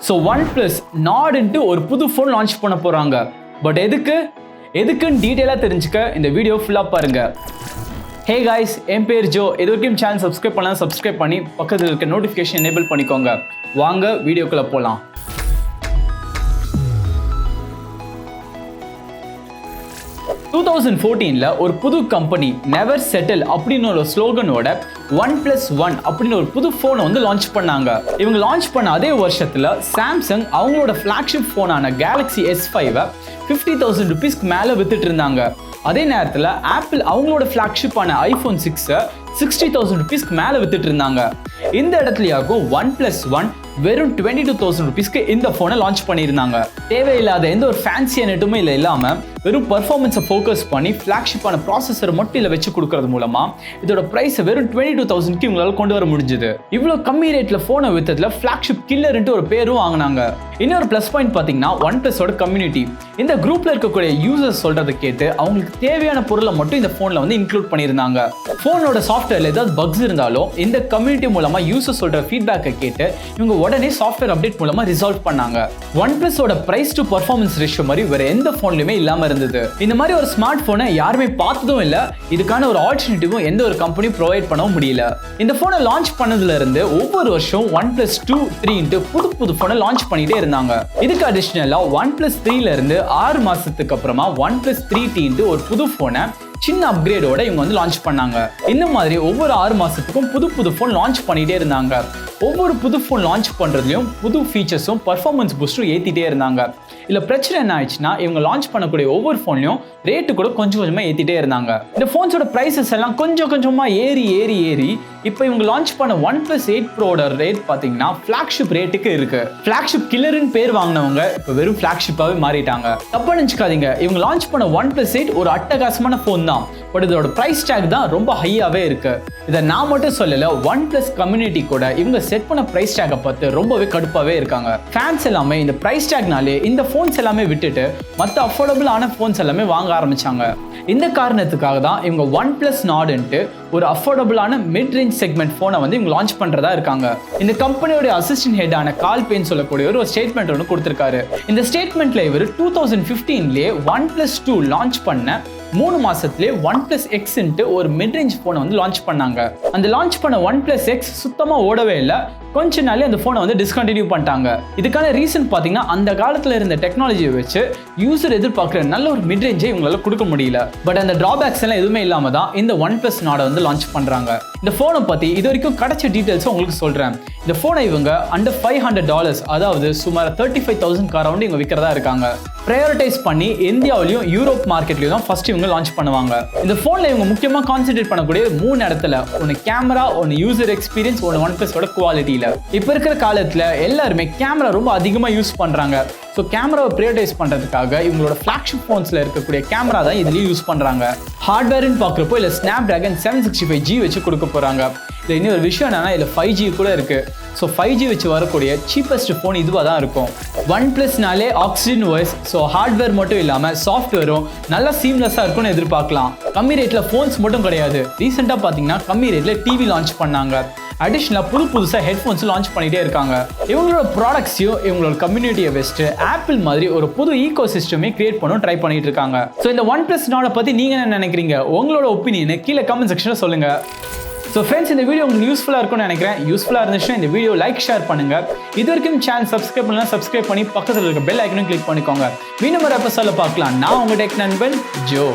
So OnePlus NORD ஒரு புது phone launch பண்ண போகிறாங்க. பட் எதுக்குன்னு டீட்டெயிலாக தெரிஞ்சுக்க இந்த வீடியோ ஃபுல்லாக பாருங்கள். ஹே காய்ஸ், என் பேர் ஜோ. இது வரைக்கும் சேனல் சப்ஸ்கிரைப் பண்ணலாம், சப்ஸ்கிரைப் பண்ணி பக்கத்தில் இருக்க நோட்டிஃபிகேஷன் எனேபிள் பண்ணிக்கோங்க. வாங்க வீடியோக்குள்ளே போகலாம். ஒரு புது கம்பெனி நெவர் செட்டில் அப்படின்னு ஒரு ஸ்லோகனோட OnePlus One அப்படின்னு ஒரு புது போனை வந்து லான்ச் பண்ணாங்க. இவங்க லான்ச் பண்ண அதே வருஷத்துல சாம்சங் அவங்களோட ஃபிளாக்ஷிப் போனான Galaxy S5 50,000 ரூபீஸ்க்கு மேல வித்துட்டு இருந்தாங்க. அதே நேரத்தில் ஆப்பிள் அவங்களோட ஃபிளாக்ஷிப்பான iPhone 6 60,000 ரூபீஸ்க்கு மேல வித்துட்டு இருந்தாங்க. இந்த இடத்துலயாகும் OnePlus One வெறும் 22,000 ரூபீஸ்க்கு இந்த போனை லான்ச் பண்ணியிருந்தாங்க. தேவையில்லாத எந்த ஒரு ஃபேன்சியான நெட்டுமே இல்லாம வெறும் பர்ஃபார்மன்ஸை ஃபோக்கஸ் பண்ணி ஃபிளாக்ஷிப்பான ப்ராசஸர் மட்டும் இதில் வச்சு கொடுக்கறது மூலமா இதோட பிரைஸை வெறும் 22,000க்கு இவங்களால கொண்டு வர முடிஞ்சது. இவ்வளோ கம்மி ரேட்ல போனை வித்ததுல ஃபிளாக்ஷிப் கில்லர்ன்ட்டு ஒரு பேரும் வாங்கினாங்க. இன்னொரு பிளஸ் பாயிண்ட் பார்த்தீங்கன்னா OnePlusோட கம்யூனிட்டி. இந்த குரூப்ல இருக்கக்கூடிய யூசர்ஸ் சொல்றதை கேட்டு அவங்களுக்கு தேவையான பொருளை மட்டும் இந்த போன்ல வந்து இன்க்ளூட் பண்ணியிருந்தாங்க. போனோட சாஃப்ட்வேர்ல ஏதாவது பக்ஸ் இருந்தாலும் இந்த கம்யூனிட்டி மூலமா யூசர் சொல்ற ஃபீட்பேக்கை கேட்டு இவங்க உடனே சாஃப்ட்வேர் அப்டேட் மூலமா ரிசால்வ் பண்ணாங்க. OnePlusோட பிரைஸ் டு பர்ஃபார்மன்ஸ் ரேஷியோ மாதிரி வேற எந்த போன்லயுமே இல்லாம இருந்தது. இந்த மாதிரி ஒரு ஸ்மார்ட் போனை யாருமே பார்த்ததும் இல்ல. இதுக்கான ஒரு ஆல்டர்னேட்டிவும் எந்த ஒரு கம்பெனியும் ப்ரொவைட் பண்ணவும் முடியல. இந்த போனை லான்ச் பண்ணதுல இருந்து ஒவ்வொரு வருஷம் OnePlus 2, 3 புது போனை லான்ச் பண்ணிட்டே இருந்தாங்க. இதுக்கு அடிஷனலா OnePlus 3ல இருந்து 6 மாசத்துக்கு அப்புறமா OnePlus 3T ஒரு புது போனை சின்ன அப்கிரேடோட இவங்க வந்து லான்ச் பண்ணாங்க. இந்த மாதிரி ஒவ்வொரு 6 மாசத்துக்கும் புது போன் லான்ச் பண்ணிட்டே இருந்தாங்க. ஒவ்வொரு புது போன் லான்ச் பண்றதுலயும் புது ஃபீச்சர்ஸும் பர்ஃபார்மன்ஸ் பூஸ்டும் ஏத்திட்டே இருந்தாங்க. இல்ல பிரச்சனை என்ன ஆயிடுச்சுன்னா இவங்க லான்ச் பண்ணக்கூடிய ஒவ்வொரு போன்லயும் ரேட்டு கூட கொஞ்சமா ஏத்திட்டே இருந்தாங்க. இந்த போன்ஸோட பிரைசஸ் எல்லாம் கொஞ்சமா ஏறி இப்போ இவங்க லான்ச் பண்ண OnePlus 8 Proட ரேட் பாத்தீங்கன்னா ஃபிளாக்ஷிப் ரேட்டுக்கு இருக்கு. ஃபிளாக்ஷிப் கில்லர்னு பேர் வாங்கினவங்க இப்போ வெறும் ஃபிளாக்ஷிப்பாவே மாறிட்டாங்க. தப்பா நினைச்சுக்காதீங்க, இவங்க லான்ச் பண்ண OnePlus 8 ஒரு அட்டகாசமான போன் தான். பட் இதோட பிரைஸ் டேக் தான் ரொம்ப ஹையாவே இருக்கு. இதை நான் மட்டும் சொல்லல, OnePlus கம்யூனிட்டி கூட இவங்க செட் பண்ண பிரைஸ் டேக்கை பார்த்து ரொம்பவே கடுப்பாவே இருக்காங்க. ஃபேன்ஸ் எல்லாமே இந்த பிரைஸ் டேக்னாலே இந்த போன்ஸ் எல்லாமே விட்டுட்டு மற்ற அஃபோர்டபுளான போன்ஸ் எல்லாமே வாங்க ஆரம்பிச்சாங்க. இந்த காரணத்துக்காக தான் இவங்க OnePlus NORD ஒரு அஃபோர்டபுளான மிட் ரேஞ்ச் செக்மெண்ட் போனை வந்து இவங்க லான்ச் பண்றதா இருக்காங்க. இந்த கம்பெனியோட அசிஸ்டன்ட் ஹெட்டான கால் பேன் சொல்லக்கூடிய ஒரு ஸ்டேட்மெண்ட் ஒன்று கொடுத்திருக்காரு. இந்த ஸ்டேட்மெண்ட்ல இவர் 2015லயே OnePlus 2 லான்ச் பண்ண 3 மாசத்திலே OnePlus X ஒரு மிட் ரேஞ்ச் போனை வந்து லான்ச் பண்ணாங்க. அந்த லான்ச் பண்ண OnePlus X சுத்தமா ஓடவே இல்லை. கொஞ்ச நாளே அந்த போனை வந்து டிஸ்கண்டினியூ பண்ணிட்டாங்க. இதுக்கான ரீசன் பார்த்தீங்கன்னா அந்த காலத்தில் இருந்த டெக்னாலஜியை வச்சு யூசர் எதிர்பார்க்குற நல்ல ஒரு மிட் ரேஞ்சை இவங்களால கொடுக்க முடியல. பட் அந்த டிராபேக்ஸ் எல்லாம் எதுவுமே இல்லாம தான் இந்த OnePlus NORD வந்து லான்ச் பண்றாங்க. இந்த போனை பத்தி இது வரைக்கும் கிடைச்ச டீடைல்ஸ் உங்களுக்கு சொல்றேன். இந்த போனை இவங்க அண்டர் $500, அதாவது சுமார் 35,000 அரௌண்ட் இவங்க விற்கிறதா இருக்காங்க. ப்ரையாரிட்டைஸ் பண்ணி இந்தியாவிலையும் யூரோப் மார்க்கெட்லையும் தான் ஃபர்ஸ்ட் இவங்க லான்ச் பண்ணுவாங்க. இந்த போன்ல இவங்க முக்கியமா கான்சென்ட்ரேட் பண்ணக்கூடிய 3 இடத்துல, ஒன்று கேமரா, ஒன்று யூசர் எக்ஸ்பீரியன்ஸ், ஒன்று OnePlusோட குவாலிட்டியில. இப்போ இருக்கிற காலத்துல எல்லாருமே கேமரா ரொம்ப அதிகமா யூஸ் பண்றாங்க. ஸோ கேமராவை ப்ரையாரிட்டைஸ் பண்றதுக்காக இவங்களோட ஃபிளாக்ஷிப் போன்ஸ்ல இருக்கக்கூடிய கேமரா தான் இதுலயும் யூஸ் பண்றாங்க. ஹார்ட்வேர்னு பார்க்குறப்போ இல்லை Snapdragon 765G வச்சு கொடுக்க போறாங்க. இல்லை இன்னொரு விஷயம் என்னன்னா இதில் 5G கூட இருக்கு. ஸோ 5G வச்சு வரக்கூடிய சீப்பஸ்ட் ஃபோன் இதுவாக தான் இருக்கும். OnePlusனாலே ஆக்சிஜன் வாய்ஸ், ஸோ ஹார்ட்வேர் மட்டும் இல்லாமல் சாஃப்ட்வேரும் நல்லா சீம்லெஸ்ஸாக இருக்கும்னு எதிர்பார்க்கலாம். கம்மி ரேட்டில் ஃபோன்ஸ் மட்டும் கிடையாது, ரீசெண்டாக பார்த்தீங்கன்னா கம்மி ரேட்டில் டிவி லான்ச் பண்ணாங்க. அடிஷனலாக புதுசாக ஹெட்ஃபோன்ஸ் லான்ச் பண்ணிட்டே இருக்காங்க. இவங்களோட ப்ராடக்ட்ஸையும் இவங்களோட கம்யூனிட்டியை வச்சுட்டு ஆப்பிள் மாதிரி ஒரு புது ஈகோ சிஸ்டமே கிரியேட் பண்ண ட்ரை பண்ணிட்டு இருக்காங்க. ஸோ இந்த OnePlus NORD பற்றி நீங்கள் என்ன நினைக்கிறீங்க? உங்களோட ஒப்பீனியனை கீழே கமெண்ட் செக்ஷனில் சொல்லுங்க. ஸோ ஃப்ரெண்ட்ஸ், இந்த வீடியோ உங்களுக்கு யூஸ்ஃபுல்லாக இருக்கும்னு நினைக்கிறேன். யூஸ்ஃபுல்லாக இருந்துச்சுன்னா இந்த வீடியோ லைக், ஷேர் பண்ணுங்க. இது வரைக்கும் சேனல் சப்ஸ்கிரைப் பண்ணலாம், சப்ஸ்கிரைப் பண்ணி பக்கத்தில் இருக்க பெல் ஐக்கனும் கிளிக் பண்ணிக்கோங்க. மீண்டும் ஒரு எபிசோட்ல பார்க்கலாம். நான் உங்க டெக் நண்பன் ஜோ.